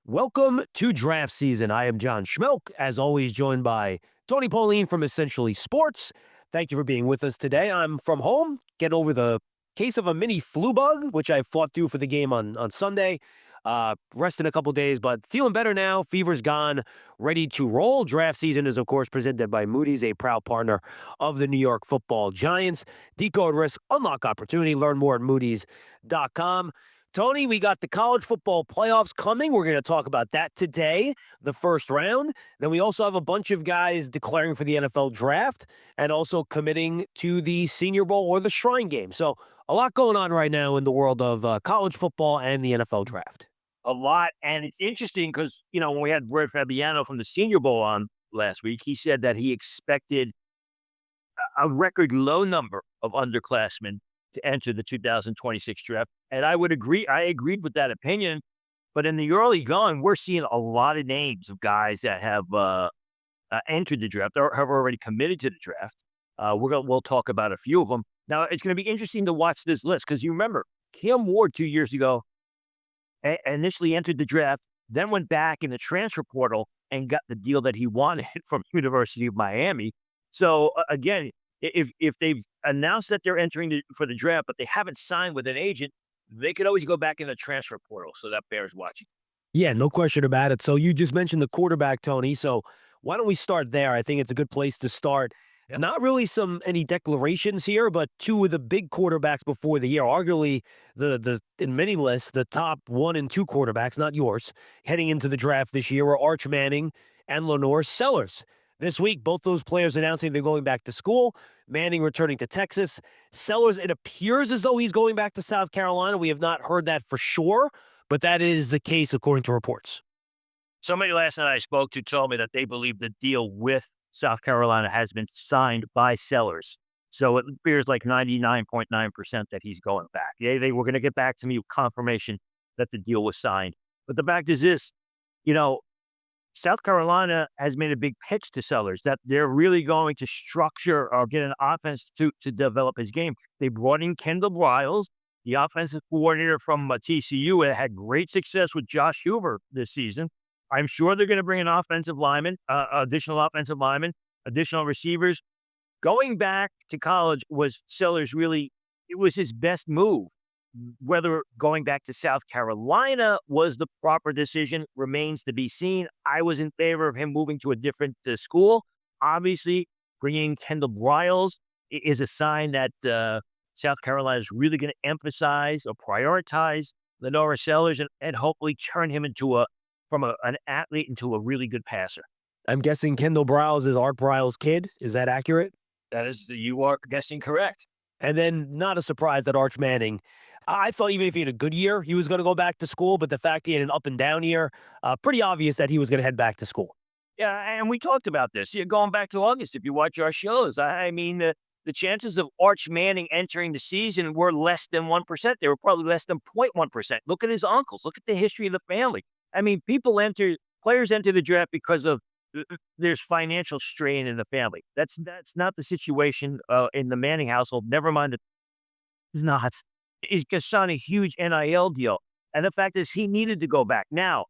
Welcome to draft season. I am John Schmelk, as always, joined by Tony Pauline from Essentially Sports. Thank you for being with us today. I'm from home, get over the case of a mini flu bug, which I fought through for the game on Sunday. Rested a couple days, but feeling better now. Fever's gone, ready to roll. Draft season is, of course, presented by Moody's, a proud partner of the New York Football Giants. Decode risk, unlock opportunity. Learn more at Moody's.com. Tony, we got the college football playoffs coming. We're going to talk about that today, the first round. Then we also have a bunch of guys declaring for the NFL draft and also committing to the Senior Bowl or the Shrine Game. So a lot going on right now in the world of college football and the NFL draft. A lot, and it's interesting because, when we had Brett Fabiano from the Senior Bowl on last week, he said that he expected a record low number of underclassmen to enter the 2026 draft, and I would agree. I agreed with that opinion, but in the early going, we're seeing a lot of names of guys that have entered the draft or have already committed to the draft. We'll talk about a few of them. Now, it's going to be interesting to watch this list because you remember Cam Ward 2 years ago initially entered the draft, then went back in the transfer portal and got the deal that he wanted from University of Miami. So again, if they've announced that they're entering for the draft, but they haven't signed with an agent, they could always go back in the transfer portal. So that bears watching. Yeah, no question about it. So you just mentioned the quarterback, Tony. So why don't we start there? I think it's a good place to start. Yep. Not really any declarations here, but two of the big quarterbacks before the year, arguably the in many lists, the top 1 and 2 quarterbacks, not yours, heading into the draft this year were Arch Manning and Lenore Sellers. This week, both those players announcing they're going back to school. Manning returning to Texas. Sellers, it appears as though he's going back to South Carolina. We have not heard that for sure, but that is the case according to reports. Somebody last night I spoke to told me that they believe the deal with South Carolina has been signed by Sellers. So it appears like 99.9% that he's going back. They were going to get back to me with confirmation that the deal was signed. But the fact is this, you know, South Carolina has made a big pitch to Sellers that they're really going to structure or get an offense to develop his game. They brought in Kendall Briles, the offensive coordinator from TCU, and had great success with Josh Hoover this season. I'm sure they're going to bring an offensive lineman, additional offensive lineman, additional receivers. Going back to college was Sellers really, it was his best move. Whether going back to South Carolina was the proper decision remains to be seen. I was in favor of him moving to a different school. Obviously, bringing Kendall Briles is a sign that South Carolina is really going to emphasize or prioritize Lenora Sellers and hopefully turn him into an athlete into a really good passer. I'm guessing Kendall Briles is Art Briles' kid. Is that accurate? You are guessing correct. And then not a surprise that Arch Manning, I thought even if he had a good year, he was going to go back to school. But the fact he had an up and down year, pretty obvious that he was going to head back to school. Yeah, and we talked about this. Yeah, going back to August, if you watch our shows, I mean, the chances of Arch Manning entering the season were less than 1%. They were probably less than 0.1%. Look at his uncles. Look at the history of the family. I mean, players enter the draft because of there's financial strain in the family. That's not the situation in the Manning household. Never mind, it's not. He's just signed a huge NIL deal, and the fact is, he needed to go back. Now,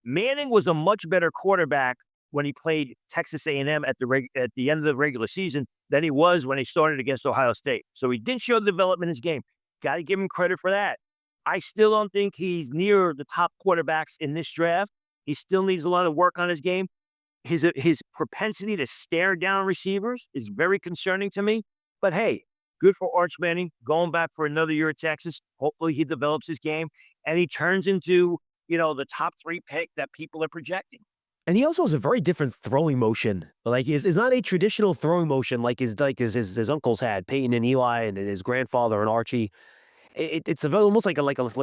Manning was a much better quarterback when he played Texas A&M at the end of the regular season than he was when he started against Ohio State. So he did show development in his game. Got to give him credit for that. I still don't think he's near the top quarterbacks in this draft. He still needs a lot of work on his game. His propensity to stare down receivers is very concerning to me. But hey, good for Arch Manning going back for another year at Texas. Hopefully he develops his game and he turns into, the top 3 pick that people are projecting. And he also has a very different throwing motion. Like, it's not a traditional throwing motion like his uncles had, Peyton and Eli, and his grandfather and Archie. It's almost like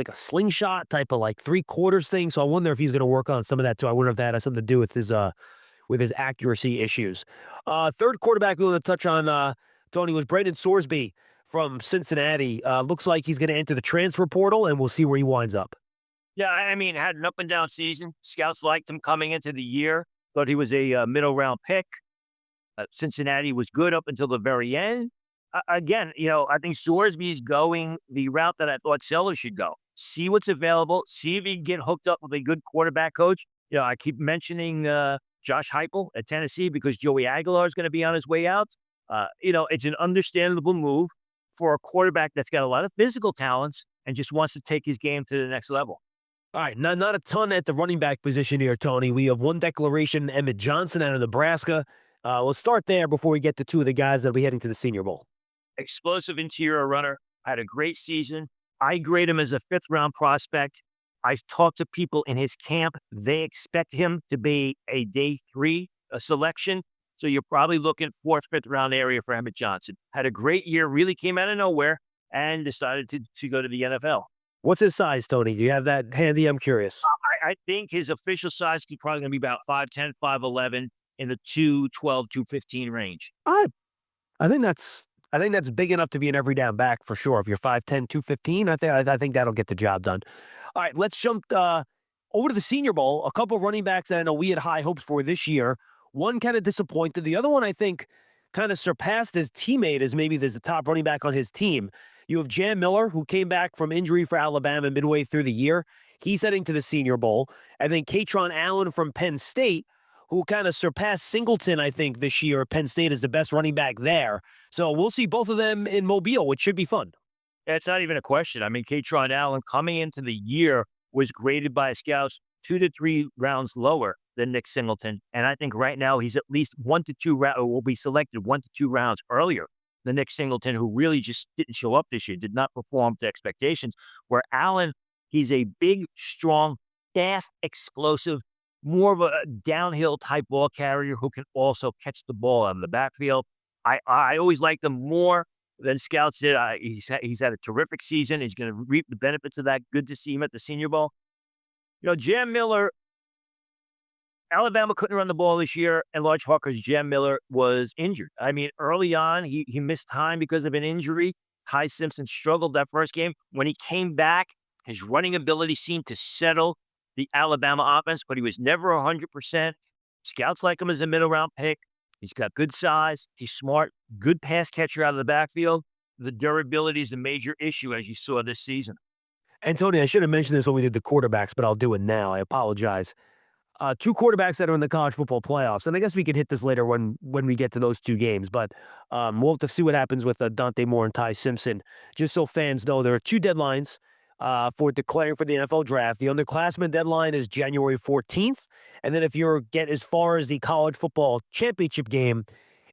a slingshot type of like 3/4 thing. So I wonder if he's going to work on some of that too. I wonder if that has something to do with his accuracy issues. Third quarterback we want to touch on, Tony, was Brandon Sorsby from Cincinnati. Looks like he's going to enter the transfer portal, and we'll see where he winds up. Yeah, I mean, had an up and down season. Scouts liked him coming into the year. Thought he was a middle round pick. Cincinnati was good up until the very end. Again, I think Sorsby is going the route that I thought Sellers should go. see what's available, see if he can get hooked up with a good quarterback coach. I keep mentioning Josh Heupel at Tennessee because Joey Aguilar is going to be on his way out. It's an understandable move for a quarterback that's got a lot of physical talents and just wants to take his game to the next level. All right, not a ton at the running back position here, Tony. We have one declaration, Emmett Johnson out of Nebraska. We'll start there before we get to two of the guys that'll be heading to the Senior Bowl. Explosive interior runner, had a great season. I grade him as a fifth round prospect. I've talked to people in his camp. They expect him to be a day three selection. So you're probably looking fourth, fifth round area for Emmett Johnson. Had a great year, really came out of nowhere and decided to go to the NFL. What's his size, Tony? Do you have that handy? I'm curious. I think his official size is probably going to be about 5'10", 5'11", in the 212, 215 range. I think that's big enough to be an every down back for sure. If you're 5'10", 215, I think that'll get the job done. All right, let's jump over to the Senior Bowl. A couple of running backs that I know we had high hopes for this year. One kind of disappointed. The other one, I think, kind of surpassed his teammate as maybe there's the top running back on his team. You have Jam Miller, who came back from injury for Alabama midway through the year. He's heading to the Senior Bowl. And then Katron Allen from Penn State, who kind of surpassed Singleton, I think, this year. Penn State is the best running back there. So we'll see both of them in Mobile, which should be fun. It's not even a question. I mean, Katron Allen coming into the year was graded by scouts 2 to 3 rounds lower than Nick Singleton. And I think right now he's at least 1 to 2 will be selected 1 to 2 rounds earlier than Nick Singleton, who really just didn't show up this year, did not perform to expectations. Where Allen, he's a big, strong, fast, explosive, more of a downhill type ball carrier who can also catch the ball out of the backfield. I always liked him more than scouts did. He's had a terrific season. He's going to reap the benefits of that. Good to see him at the Senior Bowl. Jam Miller, Alabama couldn't run the ball this year, in large part because Jam Miller was injured. I mean, early on, he missed time because of an injury. Ty Simpson struggled that first game. When he came back, his running ability seemed to settle the Alabama offense, but he was never 100%. Scouts like him as a middle round pick. He's got good size. He's smart. Good pass catcher out of the backfield. The durability is a major issue, as you saw this season. And Tony, I should have mentioned this when we did the quarterbacks, but I'll do it now. I apologize. Two quarterbacks that are in the college football playoffs, and I guess we can hit this later when we get to those two games. But we'll have to see what happens with Dante Moore and Ty Simpson. Just so fans know, there are two deadlines for declaring for the NFL draft. The underclassmen deadline is January 14th, and then if you get as far as the college football championship game,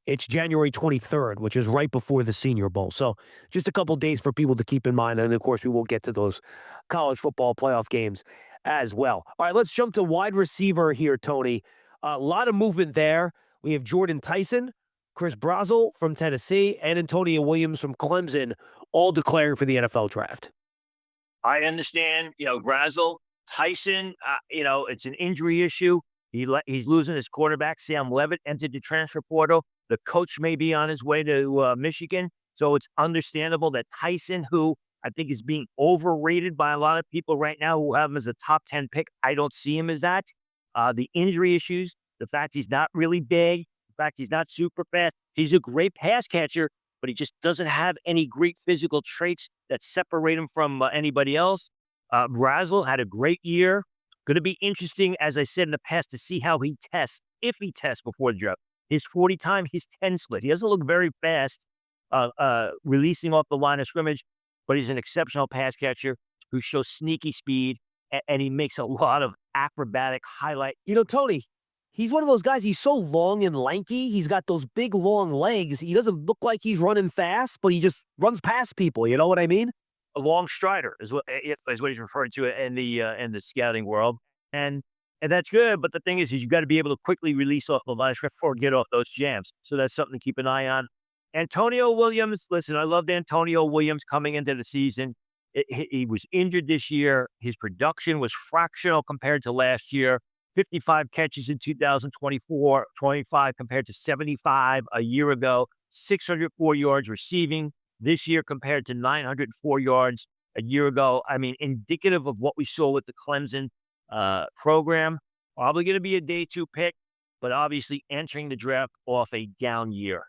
it's January 23rd, which is right before the Senior Bowl. So just a couple days for people to keep in mind. And of course, we will get to those college football playoff games as well. All right, let's jump to wide receiver here, Tony. A lot of movement there. We have Jordan Tyson, Chris Brazel from Tennessee, and Antonio Williams from Clemson, all declaring for the NFL draft. I understand, Brazel, Tyson, it's an injury issue. He's losing his quarterback. Sam Levitt entered the transfer portal. The coach may be on his way to Michigan. So it's understandable that Tyson, who I think is being overrated by a lot of people right now who have him as a top 10 pick, I don't see him as that. The injury issues, the fact he's not really big, the fact he's not super fast. He's a great pass catcher, but he just doesn't have any great physical traits that separate him from anybody else. Brazel had a great year. Going to be interesting, as I said in the past, to see how he tests, if he tests before the draft. His 40 time, his 10 split. He doesn't look very fast releasing off the line of scrimmage, but he's an exceptional pass catcher who shows sneaky speed, and he makes a lot of acrobatic highlight. Tony, he's one of those guys, he's so long and lanky. He's got those big, long legs. He doesn't look like he's running fast, but he just runs past people. You know what I mean? A long strider is what he's referred to in the scouting world, and that's good. But the thing is you got to be able to quickly release off the line or get off those jams. So that's something to keep an eye on. Antonio Williams, listen, I loved Antonio Williams coming into the season. He was injured this year. His production was fractional compared to last year. 55 catches in 2024, 25 compared to 75 a year ago. 604 yards receiving this year compared to 904 yards a year ago. I mean, indicative of what we saw with the Clemson program. Probably going to be a day 2 pick, but obviously entering the draft off a down year.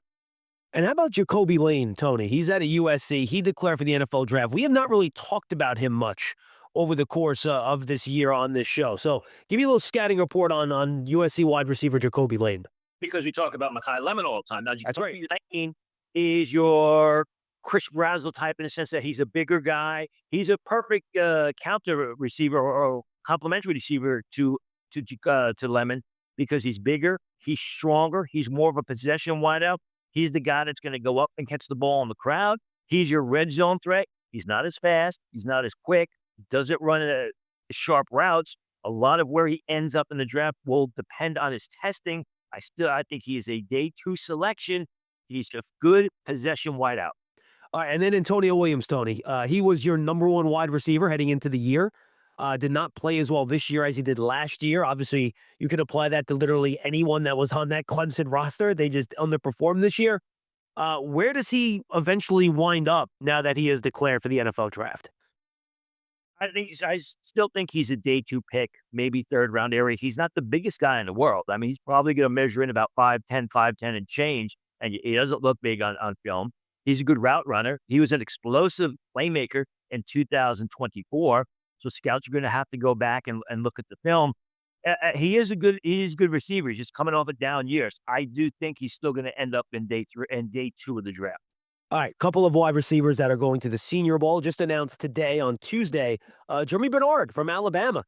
And how about Jacoby Lane, Tony? He's at a USC. He declared for the NFL draft. We have not really talked about him much over the course of this year on this show. So give me a little scouting report on USC wide receiver Jacoby Lane. Because we talk about Makai Lemon all the time. Now, That's right. Jacoby Lane is your Chris Brazzle type in the sense that he's a bigger guy. He's a perfect counter receiver or complementary receiver to Lemon because he's bigger, he's stronger, he's more of a possession wideout. He's the guy that's going to go up and catch the ball in the crowd. He's your red zone threat. He's not as fast. He's not as quick. Doesn't run sharp routes. A lot of where he ends up in the draft will depend on his testing. I think he is a day 2 selection. He's a good possession wideout. All right, and then Antonio Williams, Tony. He was your number one wide receiver heading into the year. Did not play as well this year as he did last year. Obviously, you could apply that to literally anyone that was on that Clemson roster. They just underperformed this year. Where does he eventually wind up now that he is declared for the NFL draft? I still think he's a day 2 pick, maybe 3rd round area. He's not the biggest guy in the world. I mean, he's probably going to measure in about 5'10" and change, and he doesn't look big on film. He's a good route runner. He was an explosive playmaker in 2024. So scouts are going to have to go back and look at the film. He is a good receiver. He's just coming off of down years. I do think he's still going to end up in day 3 and day 2 of the draft. All right, couple of wide receivers that are going to the Senior Bowl just announced today on Tuesday. Jeremy Bernard from Alabama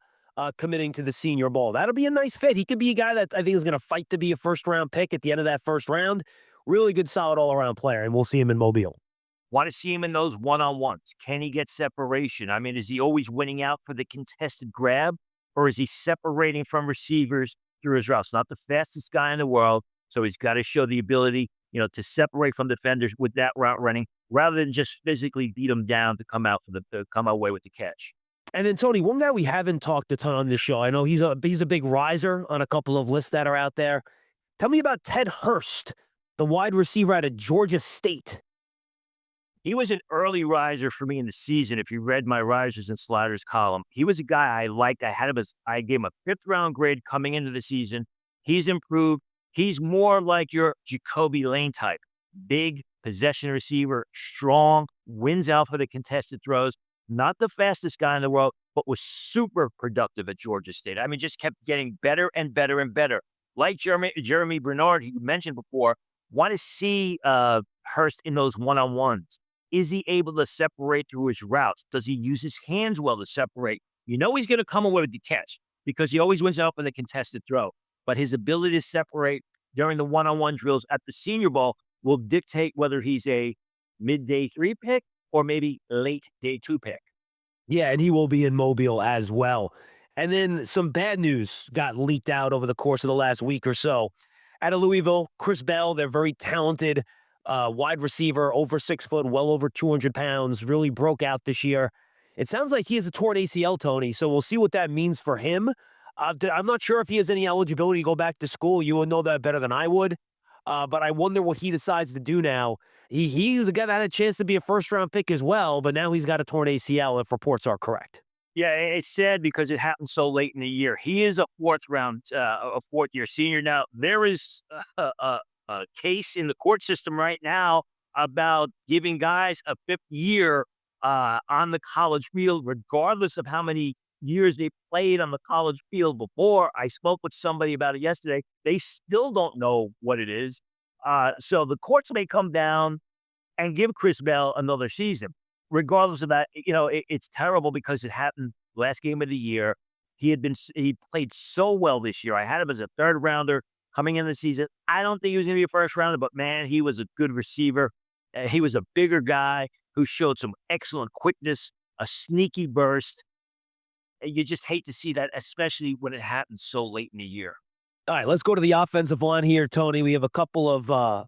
committing to the Senior Bowl. That'll be a nice fit. He could be a guy that I think is going to fight to be a first-round pick at the end of that first round. Really good, solid all-around player, and we'll see him in Mobile. Want to see him in those one-on-ones. Can he get separation? I mean, is he always winning out for the contested grab, or is he separating from receivers through his routes? Not the fastest guy in the world, so he's got to show the ability, to separate from defenders with that route running, rather than just physically beat them down to come away with the catch. And then Tony, one guy we haven't talked a ton on this show. I know he's a big riser on a couple of lists that are out there. Tell me about Ted Hurst, the wide receiver out of Georgia State. He was an early riser for me in the season. If you read my risers and sliders column, he was a guy I liked. I gave him a 5th round grade coming into the season. He's improved. He's more like your Jacoby Lane type. Big possession receiver, strong, wins out for the contested throws. Not the fastest guy in the world, but was super productive at Georgia State. I mean, just kept getting better and better and better. Like Jeremy Bernard, he mentioned before, want to see Hurst in those one-on-ones. Is he able to separate through his routes? Does he use his hands well to separate? He's going to come away with the catch because he always wins out in the contested throw. But his ability to separate during the one-on-one drills at the Senior Bowl will dictate whether he's a mid-day 3 pick or maybe late day 2 pick. Yeah, and he will be in Mobile as well. And then some bad news got leaked out over the course of the last week or so. Out of Louisville, Chris Bell, their very talented wide receiver, over 6 foot, well over 200 pounds, really broke out this year. It sounds like he has a torn ACL, Tony, so we'll see what that means for him. I'm not sure if he has any eligibility to go back to school. You would know that better than I would. But I wonder what he decides to do now. He's a guy that had a chance to be a first-round pick as well, but now he's got a torn ACL if reports are correct. Yeah, it's sad because it happened so late in the year. He is a 4th-year senior. Now, there is a case in the court system right now about giving guys a 5th year on the college field, regardless of how many years they played on the college field before. I spoke with somebody about it yesterday. They still don't know what it is. So the courts may come down and give Chris Bell another season. Regardless of that, it's terrible because it happened last game of the year. He played so well this year. I had him as a 3rd rounder coming into the season. I don't think he was going to be a first rounder, but man, he was a good receiver. He was a bigger guy who showed some excellent quickness, a sneaky burst. You just hate to see that, especially when it happens so late in the year. All right, let's go to the offensive line here, Tony. We have a couple of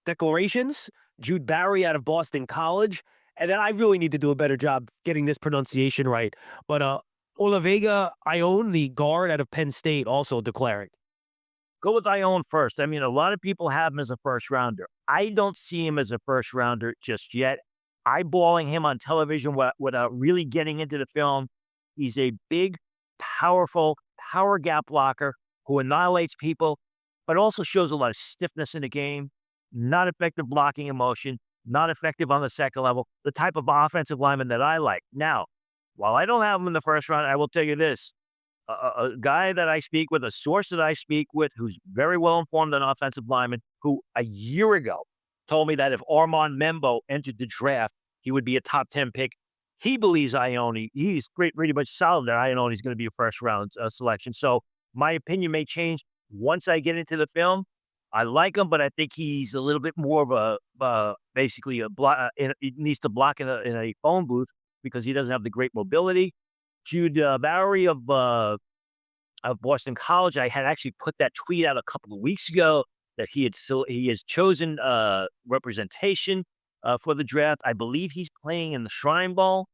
declarations. Jude Barry out of Boston College. And then I really need to do a better job getting this pronunciation right. But Olivega Ione, the guard out of Penn State, also declaring. Go with Ione first. I mean, a lot of people have him as a first rounder. I don't see him as a first rounder just yet. Eyeballing him on television without really getting into the film. He's a big, powerful, power gap blocker who annihilates people, but also shows a lot of stiffness in the game, not effective blocking in motion, not effective on the second level, the type of offensive lineman that I like. Now, While I don't have him in the first round, I will tell you this. A guy that I speak with, a source that I speak with, who's very well informed on offensive linemen, who a year ago told me that if Armand Membo entered the draft, he would be a top 10 pick. He believes Ione, he's pretty much solid that Ione is going to be a first round selection. So my opinion may change once I get into the film. I like him, but I think he's a little bit more of basically a block. He needs to block in a phone booth because he doesn't have the great mobility. Jude Bowery of Boston College. I had actually put that tweet out a couple of weeks ago that he has chosen representation for the draft. I believe he's playing in the Shrine Bowl.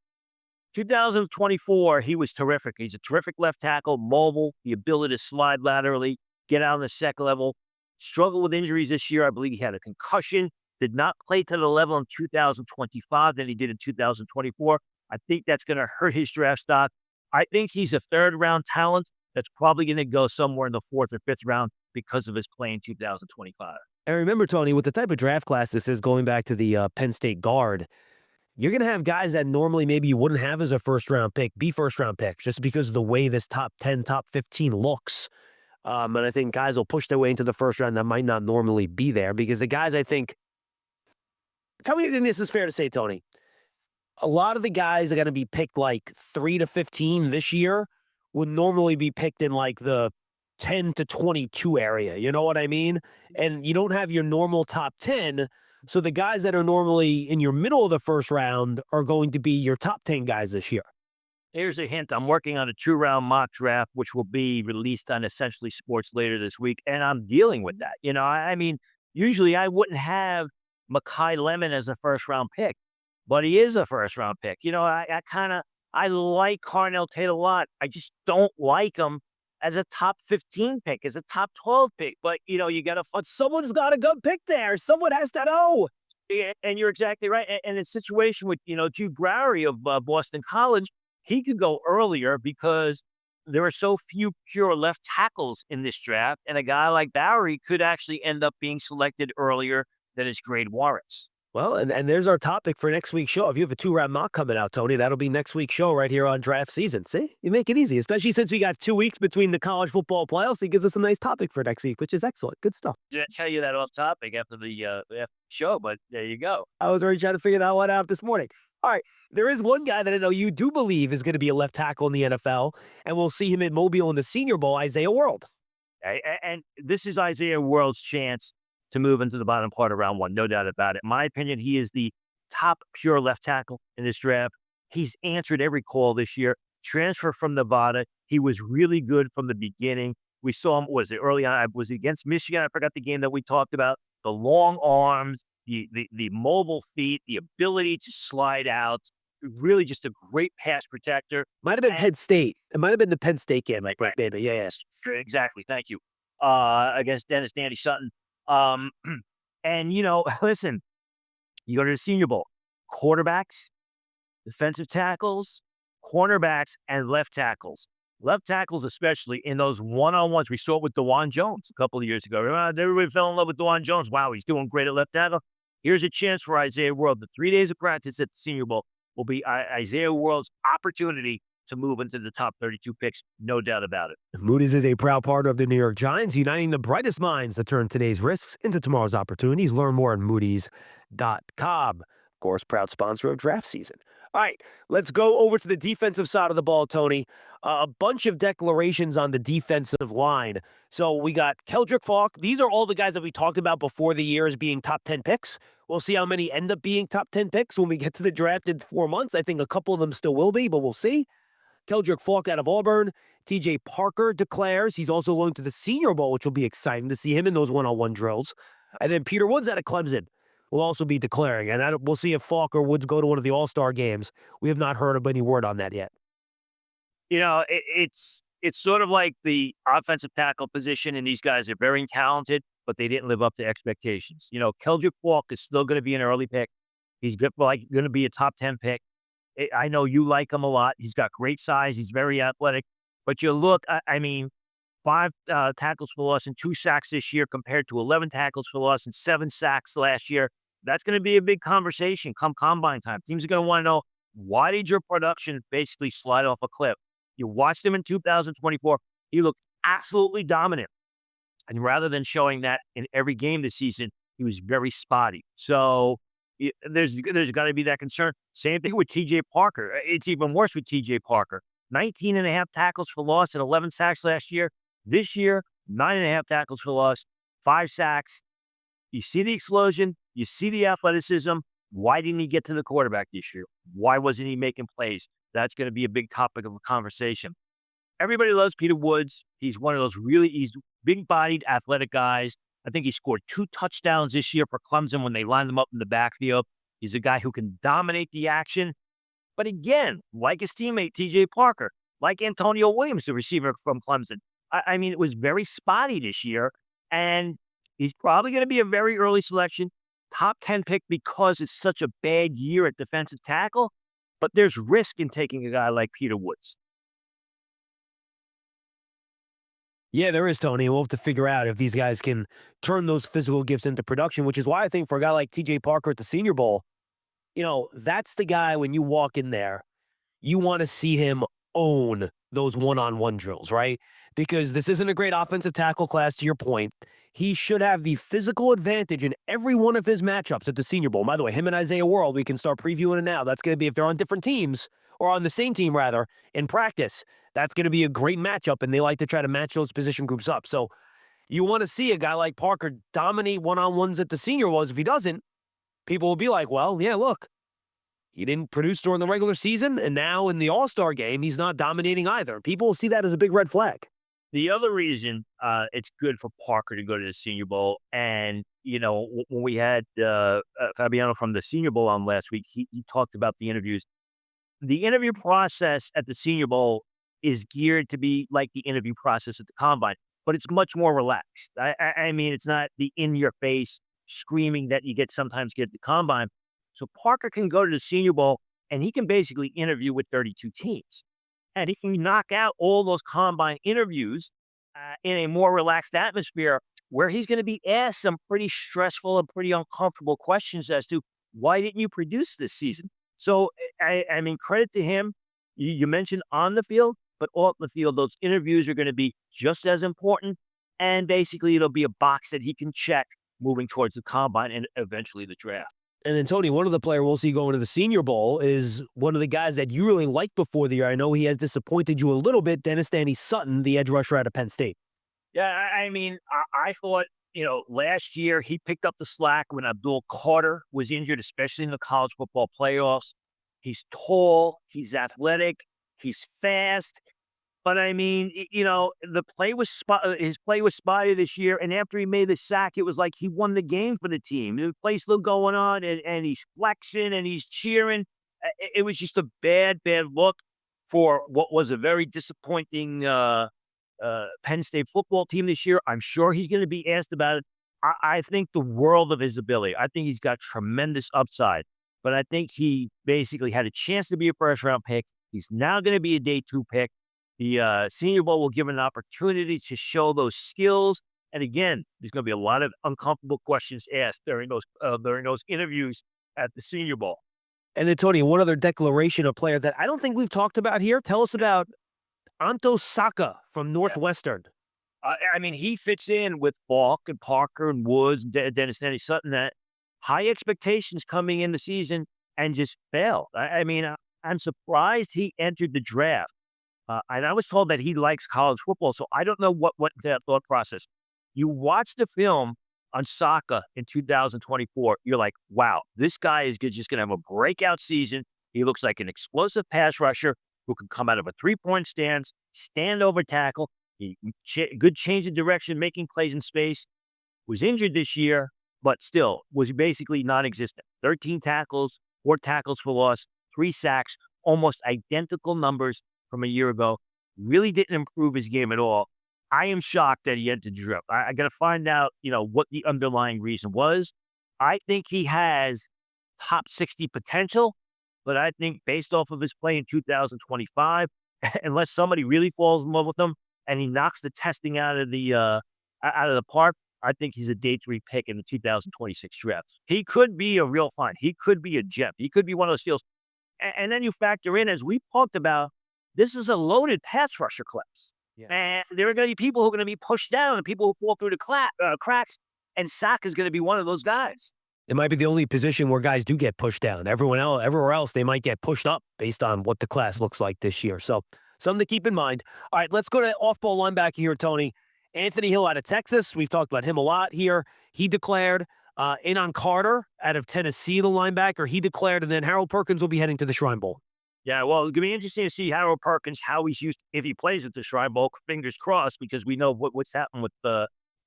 2024, he was terrific. He's a terrific left tackle, mobile, the ability to slide laterally, get out on the second level. Struggled with injuries this year. I believe he had a concussion. Did not play to the level in 2025 than he did in 2024. I think that's going to hurt his draft stock. I think he's a third round talent that's probably going to go somewhere in the fourth or fifth round because of his play in 2025. And remember, Tony, with the type of draft class this is, going back to the Penn State guard, you're going to have guys that normally maybe you wouldn't have as a first-round pick be first-round picks just because of the way this top 10, top 15 looks. And I think guys will push their way into the first round that might not normally be there because the guys I think – tell me if this is fair to say, Tony. A lot of the guys are going to be picked like 3 to 15 this year would normally be picked in like the 10 to 22 area. You know what I mean? And you don't have your normal top 10. So the guys that are normally in your middle of the first round are going to be your top 10 guys this year. Here's a hint. I'm working on a 2-round mock draft, which will be released on Essentially Sports later this week, and I'm dealing with that. I mean, usually I wouldn't have Makai Lemon as a first-round pick, but he is a first-round pick. I like Carnell Tate a lot. I just don't like him as a top 15 pick, as a top 12 pick. But, you got to – But someone's got a good pick there. Someone has to know. Yeah, and you're exactly right. And the situation with, Jude Bowery of Boston College, he could go earlier because there are so few pure left tackles in this draft, and a guy like Bowery could actually end up being selected earlier than his grade warrants. Well, and there's our topic for next week's show. If you have a 2-round mock coming out, Tony, that'll be next week's show right here on draft season. See, you make it easy, especially since we got 2 weeks between the college football playoffs. He gives us a nice topic for next week, which is excellent. Good stuff. Didn't tell you that off topic after the show, but there you go. I was already trying to figure that one out this morning. All right, there is one guy that I know you do believe is going to be a left tackle in the NFL, and we'll see him at Mobile in the Senior Bowl, Isaiah World. And this is Isaiah World's chance to move into the bottom part of round one, no doubt about it. In my opinion, he is the top pure left tackle in this draft. He's answered every call this year. Transfer from Nevada. He was really good from the beginning. We saw him, was it early on? Was it against Michigan? I forgot the game that we talked about. The long arms, the mobile feet, the ability to slide out. Really just a great pass protector. Might have been Penn State. It might have been the Penn State game, like maybe. Yeah. Exactly. Thank you. Against Dennis Dandy Sutton. And listen, you go to the Senior Bowl, quarterbacks, defensive tackles, cornerbacks, and left tackles. Left tackles, especially in those one-on-ones. We saw it with DeJuan Jones a couple of years ago. Everybody fell in love with DeJuan Jones. Wow, he's doing great at left tackle. Here's a chance for Isaiah World. The 3 days of practice at the Senior Bowl will be Isaiah World's opportunity to move into the top 32 picks, no doubt about it. Moody's is a proud partner of the New York Giants, uniting the brightest minds to turn today's risks into tomorrow's opportunities. Learn more at moodys.com. Of course, proud sponsor of draft season. All right, let's go over to the defensive side of the ball, Tony. A bunch of declarations on the defensive line. So we got Keldrick Falk. These are all the guys that we talked about before the year as being top 10 picks. We'll see how many end up being top 10 picks when we get to the draft in 4 months. I think a couple of them still will be, but we'll see. Keldrick Falk out of Auburn. TJ Parker declares he's also going to the Senior Bowl, which will be exciting to see him in those one-on-one drills. And then Peter Woods out of Clemson will also be declaring. And we'll see if Falk or Woods go to one of the All-Star games. We have not heard of any word on that yet. It's sort of like the offensive tackle position, and these guys are very talented, but they didn't live up to expectations. Keldrick Falk is still going to be an early pick. He's going to be a top 10 pick. I know you like him a lot. He's got great size. He's very athletic. But you look, 5 tackles for loss and 2 sacks this year compared to 11 tackles for loss and 7 sacks last year. That's going to be a big conversation come combine time. Teams are going to want to know why did your production basically slide off a cliff? You watched him in 2024. He looked absolutely dominant. And rather than showing that in every game this season, he was very spotty. So there's got to be that concern. Same thing with TJ Parker. It's even worse with TJ Parker. 19 and a half tackles for loss and 11 sacks last year. This year, 9.5 tackles for loss, 5 sacks. You see the explosion. You see the athleticism. Why didn't he get to the quarterback this year? Why wasn't he making plays? That's going to be a big topic of a conversation. Everybody loves Peter Woods. He's one of those he's big-bodied, athletic guys. I think he scored 2 touchdowns this year for Clemson when they lined them up in the backfield. He's a guy who can dominate the action. But again, like his teammate TJ Parker, like Antonio Williams, the receiver from Clemson, I mean, it was very spotty this year, and he's probably going to be a very early selection, top 10 pick because it's such a bad year at defensive tackle. But there's risk in taking a guy like Peter Woods. Yeah, there is, Tony. We'll have to figure out if these guys can turn those physical gifts into production, which is why I think for a guy like TJ Parker at the Senior Bowl, that's the guy when you walk in there, you want to see him own those one-on-one drills, right? Because this isn't a great offensive tackle class, to your point. He should have the physical advantage in every one of his matchups at the Senior Bowl. By the way, him and Isaiah World, we can start previewing it now. That's going to be if they're on different teams, or on the same team, rather, in practice. That's going to be a great matchup, and they like to try to match those position groups up. So you want to see a guy like Parker dominate one-on-ones at the Senior Bowls. If he doesn't, people will be like, well, yeah, look, he didn't produce during the regular season, and now in the All-Star game, he's not dominating either. People will see that as a big red flag. The other reason it's good for Parker to go to the Senior Bowl, and when we had Fabiano from the Senior Bowl on last week, he talked about the interviews. The interview process at the Senior Bowl is geared to be like the interview process at the Combine, but it's much more relaxed. I mean, it's not the in-your-face screaming that you sometimes get at the Combine. So Parker can go to the Senior Bowl, and he can basically interview with 32 teams. And he can knock out all those Combine interviews in a more relaxed atmosphere where he's going to be asked some pretty stressful and pretty uncomfortable questions as to why didn't you produce this season? So, I mean, credit to him. You mentioned on the field, but off the field, those interviews are going to be just as important. And basically, it'll be a box that he can check moving towards the Combine and eventually the draft. And then, Tony, one of the player we'll see going to the Senior Bowl is one of the guys that you really liked before the year. I know he has disappointed you a little bit, Dennis Danny Sutton, the edge rusher out of Penn State. Yeah, I mean, I thought, last year he picked up the slack when Abdul Carter was injured, especially in the college football playoffs. He's tall, he's athletic, he's fast. But I mean, the play was his play was spotty this year, and after he made the sack, it was like he won the game for the team. The play's still going on, and he's flexing and he's cheering. It was just a bad look for what was a very disappointing Penn State football team this year. I'm sure he's going to be asked about it. I think the world of his ability. I think he's got tremendous upside, but I think he basically had a chance to be a first-round pick. He's now going to be a day 2 pick. The Senior Bowl will give him an opportunity to show those skills. And again, there's going to be a lot of uncomfortable questions asked during those interviews at the Senior Bowl. And then, Tony, one other declaration of player that I don't think we've talked about here. Tell us about Anto Saka from Northwestern. I mean, he fits in with Falk and Parker and Woods and Dennis Denny Sutton. That high expectations coming in the season and just failed. I mean, I'm surprised he entered the draft. And I was told that he likes college football, so I don't know what went into that thought process. You watch the film on Saka in 2024, you're like, wow, this guy is just going to have a breakout season. He looks like an explosive pass rusher who can come out of a three-point stance, stand over tackle, good change of direction, making plays in space. Was injured this year, but still was basically non-existent. 13 tackles, 4 tackles for loss, 3 sacks, almost identical numbers from a year ago. Really didn't improve his game at all. I am shocked that he entered the draft. I got to find out, what the underlying reason was. I think he has top 60 potential, but I think based off of his play in 2025, unless somebody really falls in love with him and he knocks the testing out of the park, I think he's a day 3 pick in the 2026 draft. He could be a real find. He could be a gem. He could be one of those deals. And then you factor in, as we talked about, this is a loaded pass rusher class. Yeah. And there are going to be people who are going to be pushed down and people who fall through the cracks. And Sock is going to be one of those guys. It might be the only position where guys do get pushed down. Everywhere else, they might get pushed up based on what the class looks like this year. So something to keep in mind. All right, let's go to off-ball linebacker here, Tony. Anthony Hill out of Texas. We've talked about him a lot here. He declared. In on Carter out of Tennessee, the linebacker, he declared, and then Harold Perkins will be heading to the Shrine Bowl. Yeah, well, it's going to be interesting to see Harold Perkins, how he's used if he plays at the Shrine Bowl. Fingers crossed, because we know what's happened with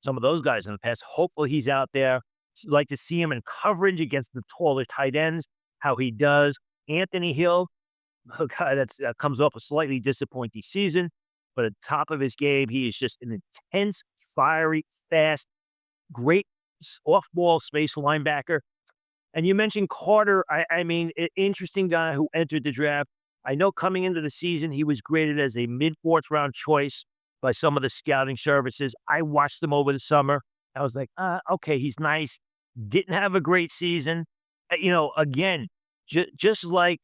some of those guys in the past. Hopefully he's out there. Like to see him in coverage against the taller tight ends, how he does. Anthony Hill, a guy that comes off a slightly disappointing season, but at the top of his game, he is just an intense, fiery, fast, great off-ball space linebacker. And you mentioned Carter. I mean, interesting guy who entered the draft. I know coming into the season, he was graded as a mid-fourth round choice by some of the scouting services. I watched him over the summer. I was like, okay, he's nice. Didn't have a great season. Again, just like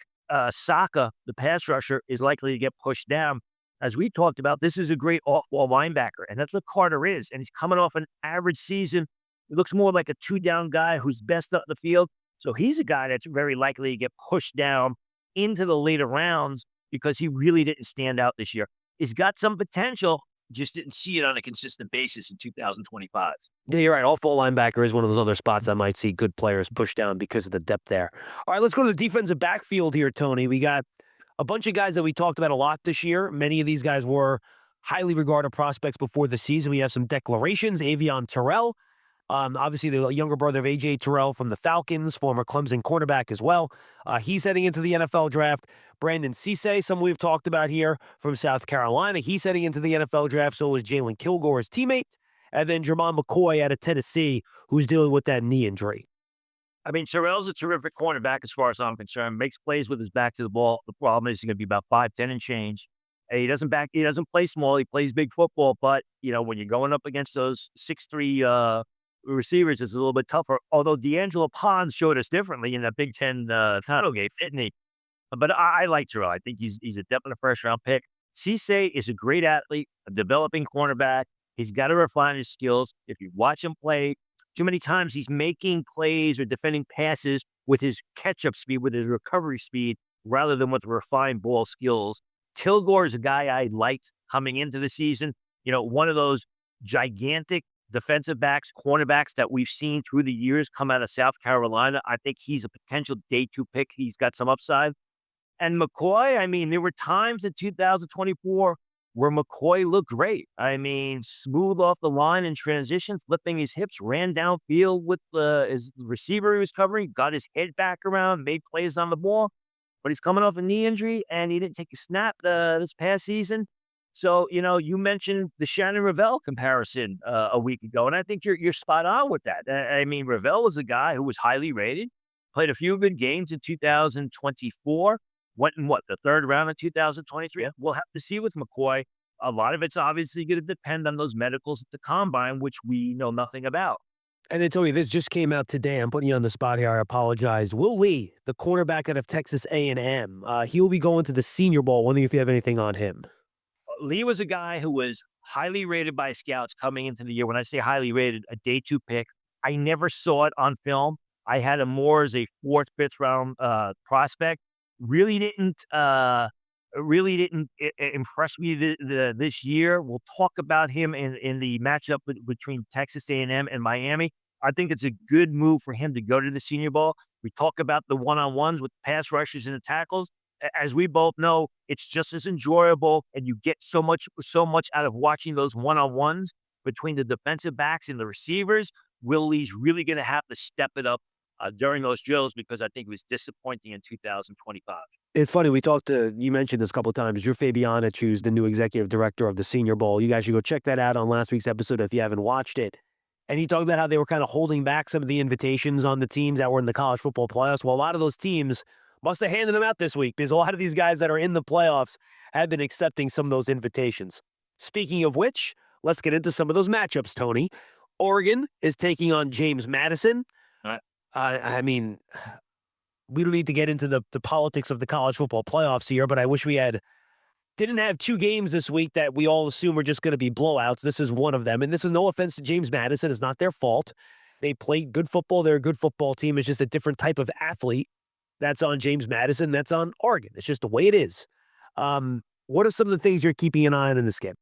Saka, the pass rusher, is likely to get pushed down. As we talked about, this is a great off-ball linebacker, and that's what Carter is. And he's coming off an average season. He looks more like a two-down guy who's best up the field. So he's a guy that's very likely to get pushed down into the later rounds because he really didn't stand out this year. He's got some potential, just didn't see it on a consistent basis in 2025. Yeah, you're right. Off-ball linebacker is one of those other spots I might see good players pushed down because of the depth there. All right, let's go to the defensive backfield here, Tony. We got a bunch of guys that we talked about a lot this year. Many of these guys were highly regarded prospects before the season. We have some declarations. Avion Terrell, obviously the younger brother of A.J. Terrell from the Falcons, former Clemson cornerback as well. He's heading into the NFL draft. Brandon Cisse, someone we've talked about here from South Carolina. He's heading into the NFL draft. So is Jalen Kilgore's teammate. And then Jermon McCoy out of Tennessee, who's dealing with that knee injury. I mean, Terrell's a terrific cornerback as far as I'm concerned. Makes plays with his back to the ball. The problem is he's going to be about 5'10" and change. And he doesn't play small. He plays big football. But, when you're going up against those 6'3" receivers, it's a little bit tougher. Although D'Angelo Pons showed us differently in that Big Ten title game, didn't he? But I like Terrell. I think he's a definite first-round pick. Cisse is a great athlete, a developing cornerback. He's got to refine his skills. If you watch him play, too many times he's making plays or defending passes with his catch-up speed, with his recovery speed, rather than with refined ball skills. Kilgore is a guy I liked coming into the season. One of those gigantic defensive backs, cornerbacks that we've seen through the years come out of South Carolina. I think he's a potential day 2 pick. He's got some upside. And McCoy, I mean, there were times in 2024 where McCoy looked great. I mean, smooth off the line in transition, flipping his hips, ran downfield with his receiver he was covering, got his head back around, made plays on the ball. But he's coming off a knee injury, and he didn't take a snap this past season. So, you mentioned the Shannon Revell comparison a week ago, and I think you're spot on with that. I mean, Revell was a guy who was highly rated, played a few good games in 2024, went in the third round in 2023. We'll have to see with McCoy. A lot of it's obviously going to depend on those medicals at the combine, which we know nothing about. And then, Tony, this just came out today. I'm putting you on the spot here. I apologize. Will Lee, the cornerback out of Texas A&M, he will be going to the Senior Bowl. Wondering if you have anything on him. Lee was a guy who was highly rated by scouts coming into the year. When I say highly rated, a day 2 pick. I never saw it on film. I had him more as a 4th, 5th round prospect. Really didn't impress me this year. We'll talk about him in the matchup between Texas A&M and Miami. I think it's a good move for him to go to the Senior Bowl. We talk about the one-on-ones with the pass rushers and the tackles. As we both know, it's just as enjoyable, and you get so much out of watching those one-on-ones between the defensive backs and the receivers. Will Lee's really going to have to step it up during those drills, because I think it was disappointing in 2025. It's funny. You mentioned this a couple of times. Drew Fabianich, who's the new executive director of the Senior Bowl. You guys should go check that out on last week's episode if you haven't watched it. And he talked about how they were kind of holding back some of the invitations on the teams that were in the college football playoffs. Well, a lot of those teams must have handed them out this week, because a lot of these guys that are in the playoffs have been accepting some of those invitations. Speaking of which, let's get into some of those matchups, Tony. Oregon is taking on James Madison. All right. I mean, we don't need to get into the politics of the college football playoffs here, but I wish we didn't have two games this week that we all assume are just going to be blowouts. This is one of them. And this is no offense to James Madison. It's not their fault. They played good football. They're a good football team. It's just a different type of athlete. That's on James Madison. That's on Oregon. It's just the way it is. What are some of the things you're keeping an eye on in this game?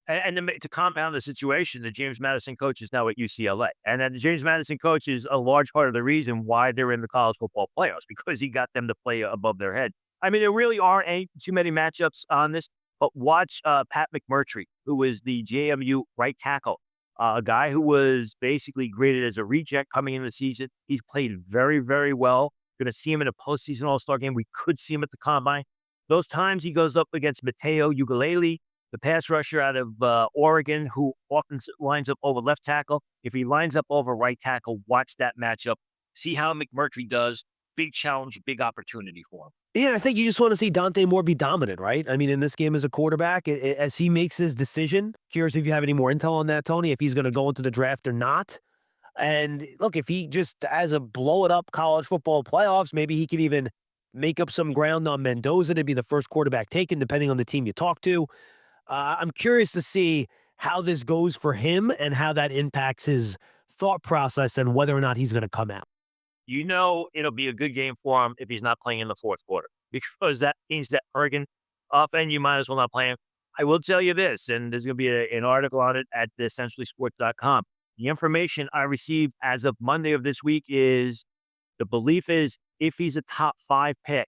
And to compound the situation, the James Madison coach is now at UCLA. And then the James Madison coach is a large part of the reason why they're in the college football playoffs because he got them to play above their head. I mean, there really ain't too many matchups on this, but watch Pat McMurtry, who is the JMU right tackle, a guy who was basically graded as a reject coming into the season. He's played very, very well. Going to see him in a postseason All-Star game. We could see him at the combine. Those times he goes up against Mateo Ugalele, the pass rusher out of Oregon, who often lines up over left tackle. If he lines up over right tackle, watch that matchup. See how McMurtry does. Big challenge, big opportunity for him. Yeah, I think you just want to see Dante Moore be dominant, right? I mean, in this game as a quarterback, as he makes his decision, curious if you have any more intel on that, Tony, if he's going to go into the draft or not. And look, if he just as a blow it up college football playoffs, maybe he could even make up some ground on Mendoza to be the first quarterback taken, depending on the team you talk to. I'm curious to see how this goes for him and how that impacts his thought process and whether or not he's going to come out. You know it'll be a good game for him if he's not playing in the fourth quarter because that means that Oregon up and you might as well not play him. I will tell you this, and there's going to be an article on it at essentiallysports.com. The information I received as of Monday of this week is the belief is if he's a top 5 pick,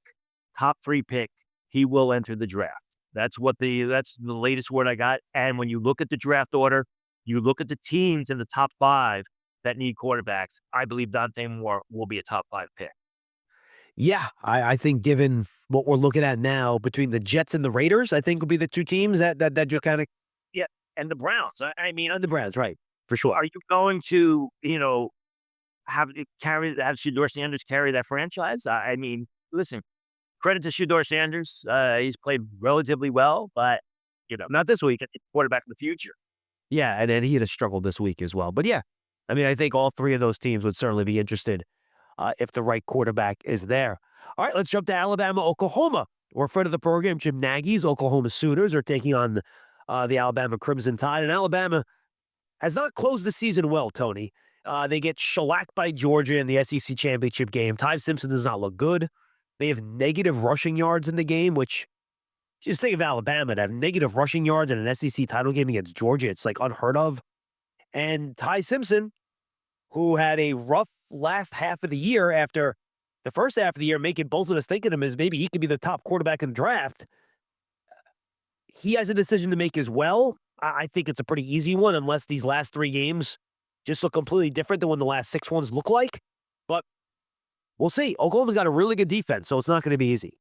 top 3 pick, he will enter the draft. That's the latest word I got. And when you look at the draft order, you look at the teams in the top 5 that need quarterbacks. I believe Dante Moore will be a top 5 pick. Yeah, I think given what we're looking at now between the Jets and the Raiders, I think will be the two teams that you're kind of Yeah, and the Browns. I mean, on the Browns, right? For sure. are you going to have Shedeur Sanders carry that franchise? I mean, listen, credit to Shedeur Sanders. He's played relatively well, but not this week. It's quarterback of the future. Yeah, and then he had a struggle this week as well. But yeah, I mean, I think all three of those teams would certainly be interested if the right quarterback is there. All right, let's jump to Alabama, Oklahoma. We're friend of the program, Jim Nagy's Oklahoma Sooners are taking on the Alabama Crimson Tide, and Alabama has not closed the season well, Tony. They get shellacked by Georgia in the SEC championship game. Ty Simpson does not look good. They have negative rushing yards in the game, which just think of Alabama to have negative rushing yards in an SEC title game against Georgia. It's like unheard of. And Ty Simpson, who had a rough last half of the year after the first half of the year, making both of us think of him as maybe he could be the top quarterback in the draft. He has a decision to make as well. I think it's a pretty easy one, unless these last 3 games just look completely different than when the last 6 ones look like. But we'll see. Oklahoma's got a really good defense, so it's not going to be easy.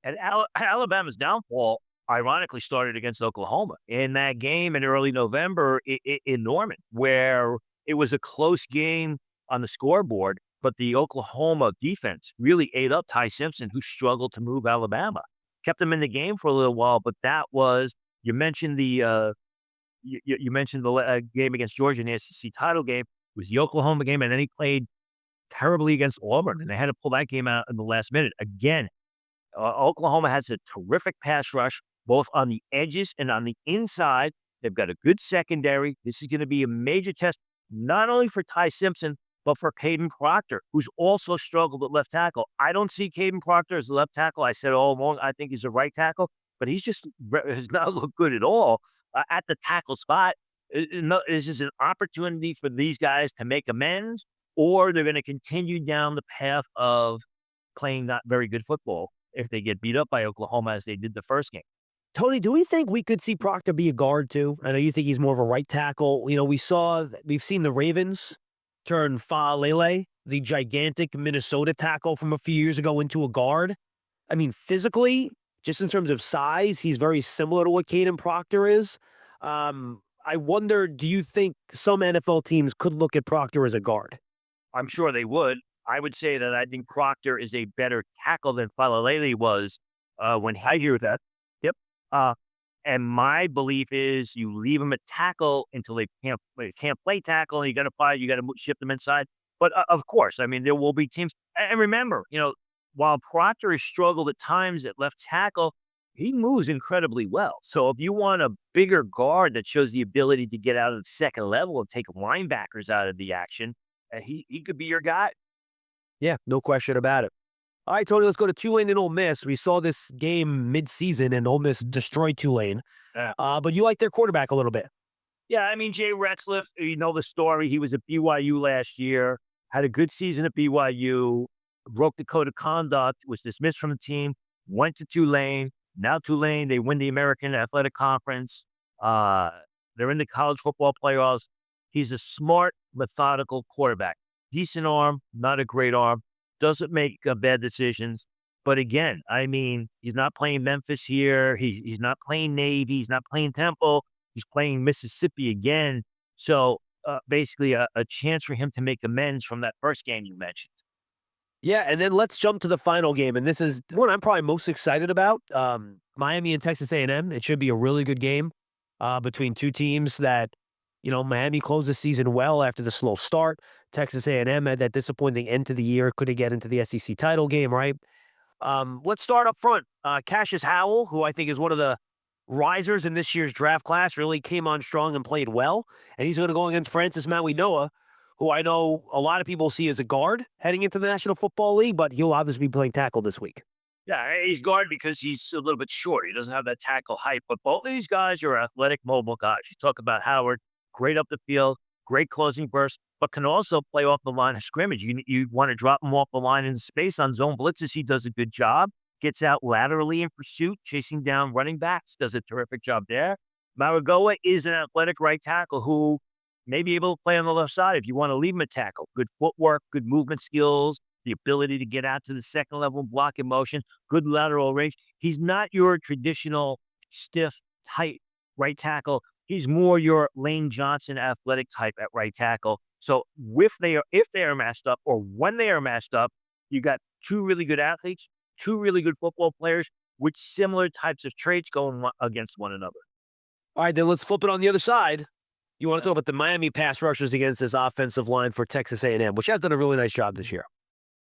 And Alabama's downfall, ironically, started against Oklahoma in that game in early November in Norman, where it was a close game on the scoreboard, but the Oklahoma defense really ate up Ty Simpson, who struggled to move Alabama. Kept them in the game for a little while, but that was you mentioned the game against Georgia in the SEC title game. It was the Oklahoma game, and then he played terribly against Auburn, and they had to pull that game out in the last minute. Again, Oklahoma has a terrific pass rush, both on the edges and on the inside. They've got a good secondary. This is going to be a major test, not only for Ty Simpson, but for Caden Proctor, who's also struggled at left tackle. I don't see Caden Proctor as a left tackle. I said all along, I think he's a right tackle, but he's just has not looked good at all at the tackle spot. This is an opportunity for these guys to make amends, or they're going to continue down the path of playing not very good football if they get beat up by Oklahoma as they did the first game. Tony, do we think we could see Proctor be a guard too? I know you think he's more of a right tackle. We've seen the Ravens turn Faalele, the gigantic Minnesota tackle from a few years ago, into a guard. I mean, physically, just in terms of size, he's very similar to what Caden Proctor is. I wonder, do you think some NFL teams could look at Proctor as a guard? I'm sure they would. I would say that I think Proctor is a better tackle than Faalele was when I hear that. Yep. And my belief is you leave him at tackle until they can't play tackle, and you got to ship them inside. But of course, I mean, there will be teams. And remember, while Proctor has struggled at times at left tackle, he moves incredibly well. So if you want a bigger guard that shows the ability to get out of the second level and take linebackers out of the action, he could be your guy. Yeah, no question about it. All right, Tony, let's go to Tulane and Ole Miss. We saw this game mid-season, and Ole Miss destroyed Tulane. But you like their quarterback a little bit. Yeah, I mean, Jay Retzliff, you know the story. He was at BYU last year, had a good season at BYU, broke the code of conduct, was dismissed from the team, went to Tulane. Now Tulane, they win the American Athletic Conference. Uh, they're in the college football playoffs. He's a smart, methodical quarterback. Decent arm, not a great arm. Doesn't make bad decisions. But again, I mean, he's not playing Memphis here. He's not playing Navy. He's not playing Temple. He's playing Mississippi again. So basically, a chance for him to make amends from that first game you mentioned. Yeah, and then let's jump to the final game, and this is what I'm probably most excited about. Miami and Texas A&M. It should be a really good game between two teams that, Miami closed the season well after the slow start. Texas A&M had that disappointing end to the year, couldn't get into the SEC title game, right? Let's start up front. Cassius Howell, who I think is one of the risers in this year's draft class, really came on strong and played well. And he's going to go against Francis Mauigoa, who I know a lot of people see as a guard heading into the National Football League, but he'll obviously be playing tackle this week. Yeah, he's guard because he's a little bit short. He doesn't have that tackle height, but both of these guys are athletic, mobile guys. You talk about Howard, great up the field, great closing burst, but can also play off the line of scrimmage. You want to drop him off the line in space on zone blitzes. He does a good job. Gets out laterally in pursuit, chasing down running backs. Does a terrific job there. Maragoa is an athletic right tackle who may be able to play on the left side if you want to leave him a tackle. Good footwork, good movement skills, the ability to get out to the second level and block in motion, good lateral range. He's not your traditional stiff, tight right tackle. He's more your Lane Johnson athletic type at right tackle. So if they are matched up or when they are matched up, you got two really good athletes, two really good football players with similar types of traits going against one another. All right, then let's flip it on the other side. You want to talk about the Miami pass rushers against this offensive line for Texas A&M, which has done a really nice job this year.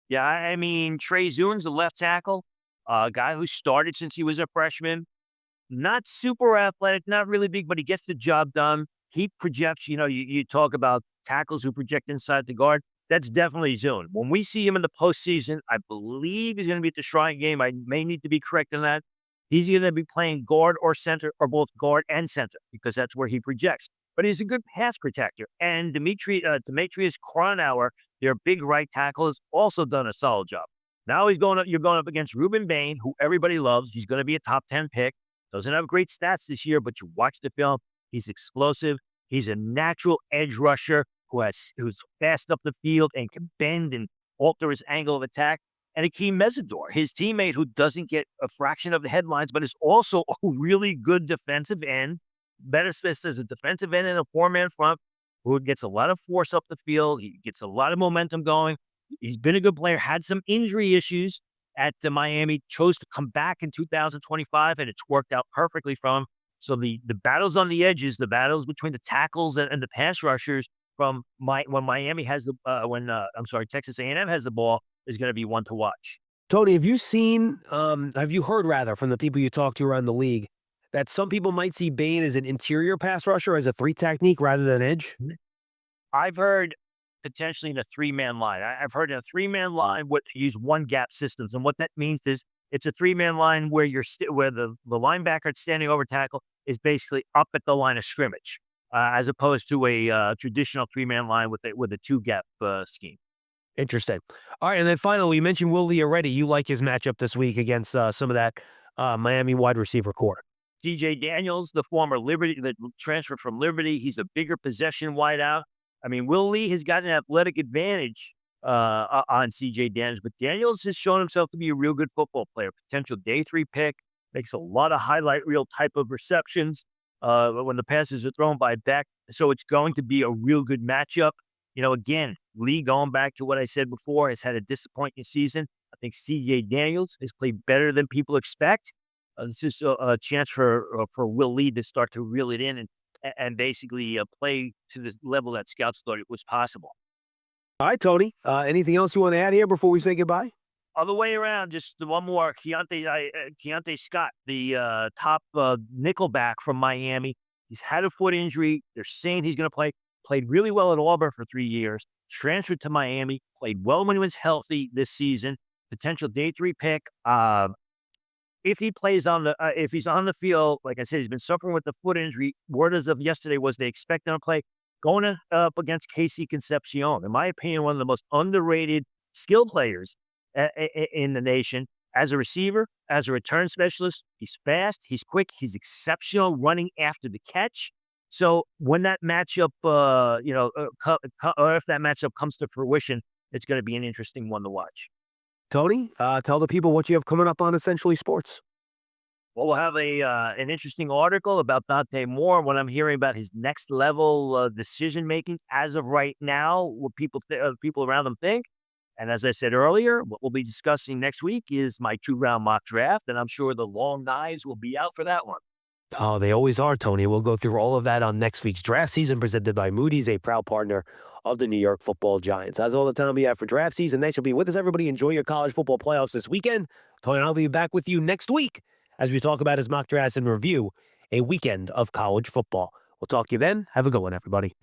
Yeah, I mean, Trey Zune's the left tackle, a guy who started since he was a freshman. Not super athletic, not really big, but he gets the job done. He projects, you talk about tackles who project inside the guard. That's definitely Zune. When we see him in the postseason, I believe he's going to be at the Shrine game. I may need to be correct on that. He's going to be playing guard or center or both guard and center because that's where he projects. But he's a good pass protector. And Demetrius Cronauer, their big right tackle, has also done a solid job. Now you're going up against Ruben Bain, who everybody loves. He's going to be a top 10 pick. Doesn't have great stats this year, but you watch the film. He's explosive. He's a natural edge rusher who's fast up the field and can bend and alter his angle of attack. And Akeem Mesidor, his teammate who doesn't get a fraction of the headlines, but is also a really good defensive end. Better Smith as a defensive end in a four-man front who gets a lot of force up the field. He gets a lot of momentum going. He's been a good player, had some injury issues at the Miami, chose to come back in 2025, and it's worked out perfectly for him. So the battles on the edges, the battles between the tackles and the pass rushers from when Miami has Texas A&M has the ball is going to be one to watch. Tony, have you heard rather from the people you talk to around the league that some people might see Bain as an interior pass rusher as a three technique rather than edge? I've heard potentially in a three-man line. I've heard in a three-man line what use one gap systems, and what that means is it's a three-man line where where the linebacker standing over tackle is basically up at the line of scrimmage, as opposed to a traditional three-man line with a two-gap scheme. Interesting. All right, and then finally, you mentioned Will Lee already. You like his matchup this week against some of that Miami wide receiver core. DJ Daniels, the former Liberty, that transferred from Liberty, he's a bigger possession wideout. I mean, Will Lee has got an athletic advantage on CJ Daniels, but Daniels has shown himself to be a real good football player. Potential day 3 pick, makes a lot of highlight reel type of receptions when the passes are thrown by Beck. So it's going to be a real good matchup. Again, Lee, going back to what I said before, has had a disappointing season. I think CJ Daniels has played better than people expect. This is a chance for Will Lee to start to reel it in and basically play to the level that scouts thought it was possible. All right, Tony. Anything else you want to add here before we say goodbye? Other way around, just the one more. Keontae Scott, the top nickelback from Miami. He's had a foot injury. They're saying he's going to play. Played really well at Auburn for 3 years. Transferred to Miami. Played well when he was healthy this season. Potential day 3 pick. If he plays on the if he's on the field, like I said, he's been suffering with the foot injury. Word as of yesterday was they expect him to play up against Casey Concepcion. In my opinion, one of the most underrated skill players in the nation. As a receiver, as a return specialist, he's fast, he's quick, he's exceptional running after the catch. So when that matchup, or if that matchup comes to fruition, it's going to be an interesting one to watch. Tony, tell the people what you have coming up on Essentially Sports. Well, we'll have an interesting article about Dante Moore. What I'm hearing about his next level decision making as of right now, what people around him think. And as I said earlier, what we'll be discussing next week is my 2-round mock draft, and I'm sure the long knives will be out for that one. Oh, they always are, Tony. We'll go through all of that on next week's draft season presented by Moody's, a proud partner of the New York Football Giants. That's all the time we have for draft season. Thanks for being with us, everybody. Enjoy your college football playoffs this weekend. Tony and I'll be back with you next week as we talk about his mock drafts and review a weekend of college football. We'll talk to you then. Have a good one, everybody.